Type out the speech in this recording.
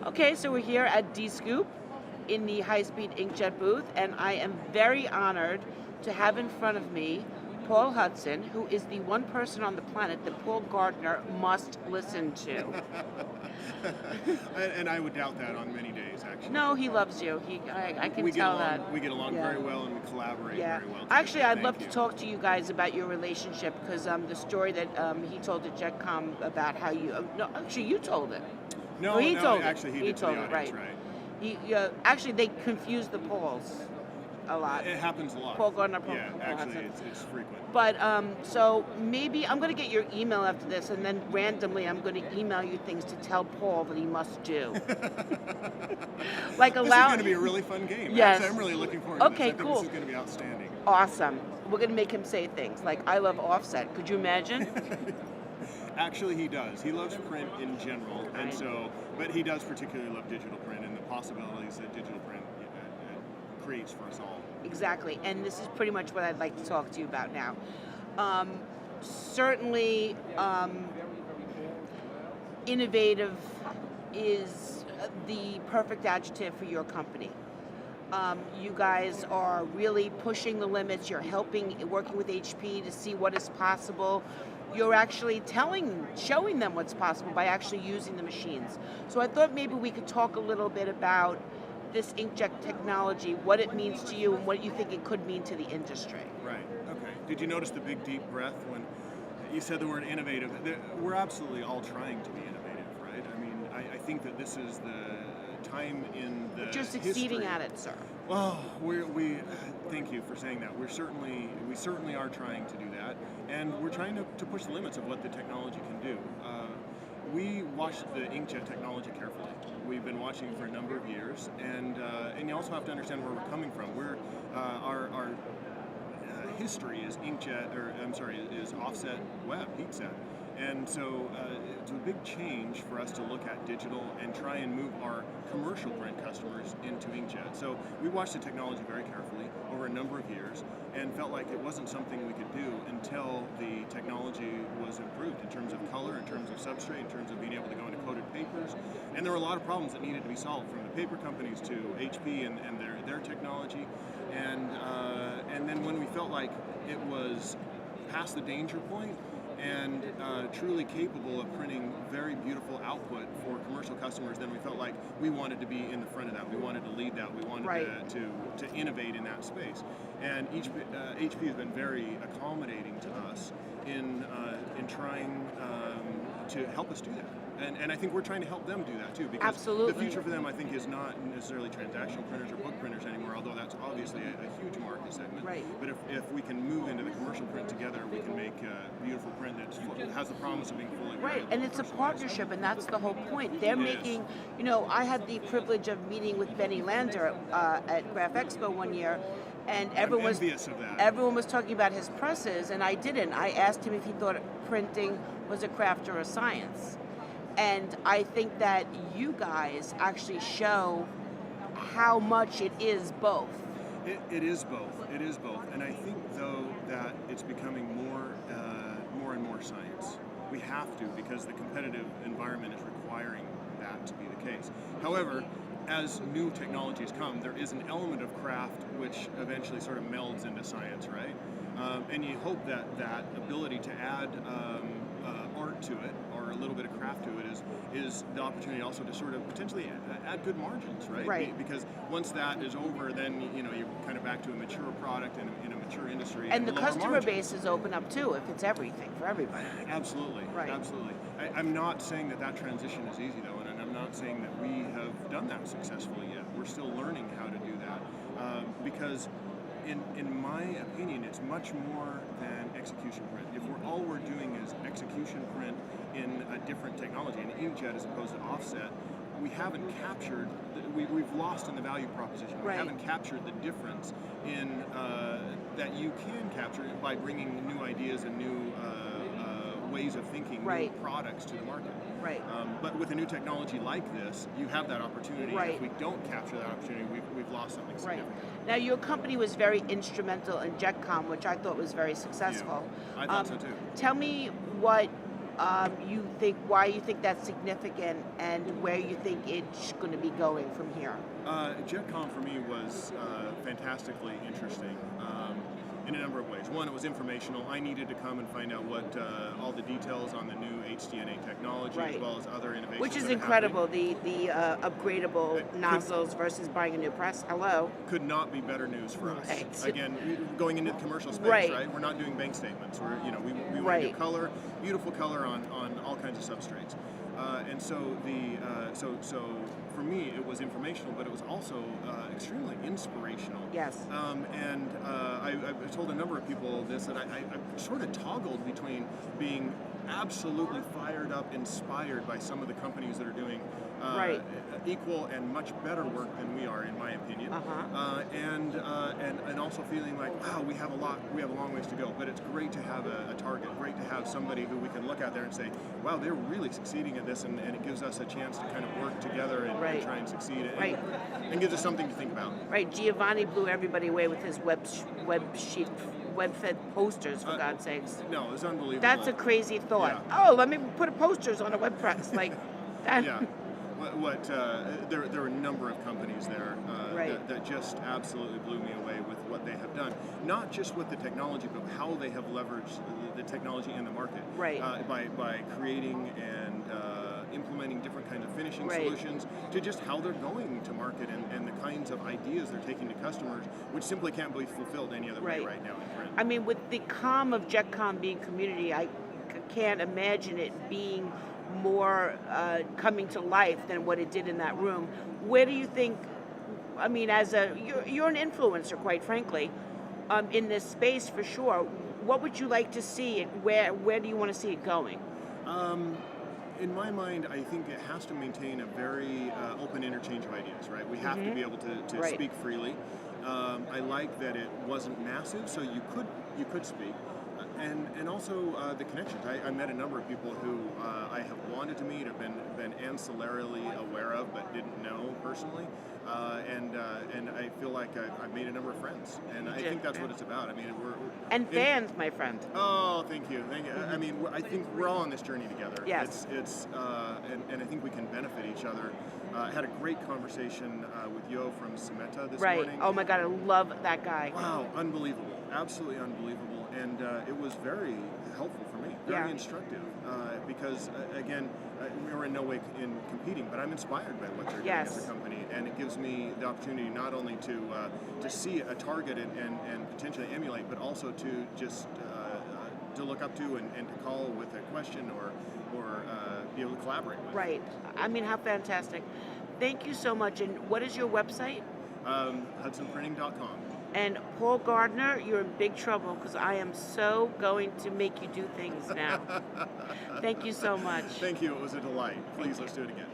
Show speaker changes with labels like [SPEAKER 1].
[SPEAKER 1] Okay, so we're here at D-Scoop in the high-speed inkjet booth, and I am very honored to have in front of me Paul Hudson, who is the one person on the planet that Paul Gardner must listen to.
[SPEAKER 2] And I would doubt that on many days, actually.
[SPEAKER 1] No, he loves you. I can tell that.
[SPEAKER 2] We get along
[SPEAKER 1] Yeah.
[SPEAKER 2] very well, and we collaborate
[SPEAKER 1] Yeah.
[SPEAKER 2] very well.
[SPEAKER 1] Actually,
[SPEAKER 2] together.
[SPEAKER 1] I'd love
[SPEAKER 2] Thank
[SPEAKER 1] to
[SPEAKER 2] you.
[SPEAKER 1] talk to you guys about your relationship because the story that he told at JetCom about how you. No, actually, you told it.
[SPEAKER 2] No,
[SPEAKER 1] Well, he
[SPEAKER 2] no,
[SPEAKER 1] told
[SPEAKER 2] actually,
[SPEAKER 1] it.
[SPEAKER 2] he
[SPEAKER 1] He
[SPEAKER 2] did to
[SPEAKER 1] told
[SPEAKER 2] the
[SPEAKER 1] it,
[SPEAKER 2] audience,
[SPEAKER 1] right.
[SPEAKER 2] right?
[SPEAKER 1] Actually, they confuse the Pauls a lot.
[SPEAKER 2] It happens a lot.
[SPEAKER 1] Paul Gardner, Paul
[SPEAKER 2] Yeah,
[SPEAKER 1] Paul
[SPEAKER 2] actually,
[SPEAKER 1] Hudson.
[SPEAKER 2] it's frequent.
[SPEAKER 1] But so maybe I'm going to get your email after this, and then randomly I'm going to email you things to tell Paul that he must do. Like
[SPEAKER 2] This is
[SPEAKER 1] allow.
[SPEAKER 2] going to be a really fun game.
[SPEAKER 1] Yes.
[SPEAKER 2] Actually, I'm really looking forward to this.
[SPEAKER 1] Okay,
[SPEAKER 2] I think
[SPEAKER 1] cool.
[SPEAKER 2] This is going to be outstanding.
[SPEAKER 1] Awesome. We're going to make him say things like "I love offset." Could you imagine?
[SPEAKER 2] Actually, he does. He loves print in general, and
[SPEAKER 1] Right.
[SPEAKER 2] so, but he does particularly love digital print and the possibilities that digital print creates for us all.
[SPEAKER 1] Exactly, and this is pretty much what I'd like to talk to you about now. Certainly, innovative is the perfect adjective for your company. You guys are really pushing the limits. You're working with HP to see what is possible. You're actually showing them what's possible by actually using the machines. So I thought maybe we could talk a little bit about this inkjet technology, what it means to you, and what you think it could mean to the industry.
[SPEAKER 2] Right. Okay. Did you notice the big deep breath when you said the word innovative? We're absolutely all trying to be innovative, right? I mean, I think that this is the time in the
[SPEAKER 1] But you're succeeding
[SPEAKER 2] history.
[SPEAKER 1] at it, sir.
[SPEAKER 2] Well, we thank you for saying that. We certainly are trying to do that, and we're trying to push the limits of what the technology can do. We watched the inkjet technology carefully. We've been watching it for a number of years, and you also have to understand where we're coming from. Our history is is offset web, heat set. And so it's a big change for us to look at digital and try and move our commercial print customers into inkjet. So we watched the technology very carefully over a number of years and felt like it wasn't something we could do until the technology was improved in terms of color, in terms of substrate, in terms of being able to go into coated papers. And there were a lot of problems that needed to be solved, from the paper companies to HP and their technology. And then when we felt like it was past the danger point and truly capable of printing very beautiful output for commercial customers, then we felt like we wanted to be in the front of that. We wanted to lead that. We wanted
[SPEAKER 1] Right.
[SPEAKER 2] to innovate in that space. And HP has been very accommodating to us in trying to help us do that. And I think we're trying to help them do that too, because
[SPEAKER 1] Absolutely.
[SPEAKER 2] the future for them, I think, is not necessarily transactional printers or book printers anymore, although that's obviously a huge market segment.
[SPEAKER 1] Right.
[SPEAKER 2] But if we can move into the commercial print together, we can make beautiful print that has the promise of being fully
[SPEAKER 1] Right,
[SPEAKER 2] variable
[SPEAKER 1] and it's a
[SPEAKER 2] personalized.
[SPEAKER 1] partnership, and that's the whole point. They're
[SPEAKER 2] It
[SPEAKER 1] making, I had the privilege of meeting with Benny Lander at Graph Expo one year, and
[SPEAKER 2] I'm envious of that.
[SPEAKER 1] everyone was talking about his presses, and I didn't. I asked him if he thought printing was a craft or a science. And I think that you guys actually show how much it is both.
[SPEAKER 2] It is both. It is both. And I think, though, that it's becoming more and more science. We have to, because the competitive environment is requiring that to be the case. However, as new technologies come, there is an element of craft which eventually sort of melds into science, right? And you hope that that ability to add art to it, or a little bit of craft to it, is the opportunity also to sort of potentially add good margins, right?
[SPEAKER 1] Right.
[SPEAKER 2] Because once that is over, then you're kind of back to a mature product in a mature industry.
[SPEAKER 1] And the
[SPEAKER 2] lower
[SPEAKER 1] customer
[SPEAKER 2] margins.
[SPEAKER 1] base is open up too, if it's everything for everybody.
[SPEAKER 2] Absolutely,
[SPEAKER 1] Right.
[SPEAKER 2] absolutely. I'm not saying that transition is easy, though, and I'm not saying that we have done that successfully yet. We're still learning how to do that, because in my opinion, it's much more than execution print. If all we're doing is execution print in a different technology, an inkjet as opposed to offset, we haven't captured, we've lost in the value proposition. We
[SPEAKER 1] Right.
[SPEAKER 2] haven't captured the difference in that you can capture it by bringing new ideas and new ways of thinking,
[SPEAKER 1] Right.
[SPEAKER 2] new products to the market.
[SPEAKER 1] Right.
[SPEAKER 2] But with a new technology like this, you have that opportunity.
[SPEAKER 1] Right.
[SPEAKER 2] If we don't capture that opportunity, we've lost something
[SPEAKER 1] Right.
[SPEAKER 2] significant.
[SPEAKER 1] Now, your company was very instrumental in JetCom, which I thought was very successful.
[SPEAKER 2] I thought so too.
[SPEAKER 1] Tell me what why you think that's significant, and where you think it's going to be going from here.
[SPEAKER 2] JetCom for me was fantastically interesting in a number of ways. One, it was informational. I needed to come and find out what all the details on the new HDNA technology, as
[SPEAKER 1] Right.
[SPEAKER 2] well as other innovations.
[SPEAKER 1] Which is
[SPEAKER 2] that are
[SPEAKER 1] incredible,
[SPEAKER 2] happening.
[SPEAKER 1] the upgradable nozzles versus buying a new press. Hello.
[SPEAKER 2] Could not be better news for us.
[SPEAKER 1] Right.
[SPEAKER 2] Again, going into the commercial space,
[SPEAKER 1] Right.
[SPEAKER 2] right? We're not doing bank statements. We want to do
[SPEAKER 1] Right.
[SPEAKER 2] color, beautiful color on all kinds of substrates. And so so for me, it was informational, but it was also extremely inspirational.
[SPEAKER 1] Yes.
[SPEAKER 2] And I've told a number of people this, that I sort of toggled between being absolutely fired up, inspired by some of the companies that are doing
[SPEAKER 1] Right.
[SPEAKER 2] equal and much better work than we are, in my opinion, and also feeling like, wow, we have a long ways to go. But it's great to have a target, great to have somebody who we can look at there and say, wow, they're really succeeding at this, and it gives us a chance to kind of work together and
[SPEAKER 1] Right.
[SPEAKER 2] try and succeed,
[SPEAKER 1] Right.
[SPEAKER 2] and gives us something to think about.
[SPEAKER 1] Right, Giovanni blew everybody away with his web-fed posters, for God's sakes.
[SPEAKER 2] No, it was unbelievable.
[SPEAKER 1] That's a crazy thought.
[SPEAKER 2] Yeah.
[SPEAKER 1] Oh, let me put posters on a web press. Like, that.
[SPEAKER 2] Yeah. There were a number of companies there
[SPEAKER 1] Right.
[SPEAKER 2] that just absolutely blew me away with what they have done. Not just with the technology, but how they have leveraged the technology in the market.
[SPEAKER 1] Right.
[SPEAKER 2] By creating and implementing different kinds of finishing
[SPEAKER 1] Right.
[SPEAKER 2] solutions, to just how they're going to market, and the kinds of ideas they're taking to customers, which simply can't be fulfilled any other way
[SPEAKER 1] Right.
[SPEAKER 2] right now in print.
[SPEAKER 1] I mean, with the calm of JetCom being community, I can't imagine it being more coming to life than what it did in that room. Where do you think? I mean, you're an influencer, quite frankly, in this space for sure. What would you like to see, and where do you want to see it going?
[SPEAKER 2] In my mind, I think it has to maintain a very open interchange of ideas, right? We have to be able to
[SPEAKER 1] Right.
[SPEAKER 2] speak freely. I like that it wasn't massive, so you could speak. And also the connections. I met a number of people who I have wanted to meet, have been ancillarily aware of, but didn't know personally. And I feel like I've made a number of friends, and I think that's what it's about. I mean,
[SPEAKER 1] And fans, my friend.
[SPEAKER 2] Oh, thank you. I mean, I think we're all on this journey together.
[SPEAKER 1] Yes.
[SPEAKER 2] And I think we can benefit each other. I had a great conversation with Yo from Semeta this
[SPEAKER 1] Right.
[SPEAKER 2] morning.
[SPEAKER 1] Oh my God, I love that guy.
[SPEAKER 2] Wow, unbelievable. Absolutely unbelievable. And it was very helpful for me, very
[SPEAKER 1] Yeah.
[SPEAKER 2] instructive, because, again, we were in no way in competing, but I'm inspired by what they're doing
[SPEAKER 1] Yes.
[SPEAKER 2] as a company, and it gives me the opportunity not only to see a target and potentially emulate, but also to just to look up to and to call with a question or be able to collaborate with.
[SPEAKER 1] Right. I mean, how fantastic. Thank you so much. And what is your website?
[SPEAKER 2] HudsonPrinting.com.
[SPEAKER 1] And Paul Gardner, you're in big trouble, because I am so going to make you do things now. Thank you so much.
[SPEAKER 2] Thank you. It was a delight. Please, let's do it again.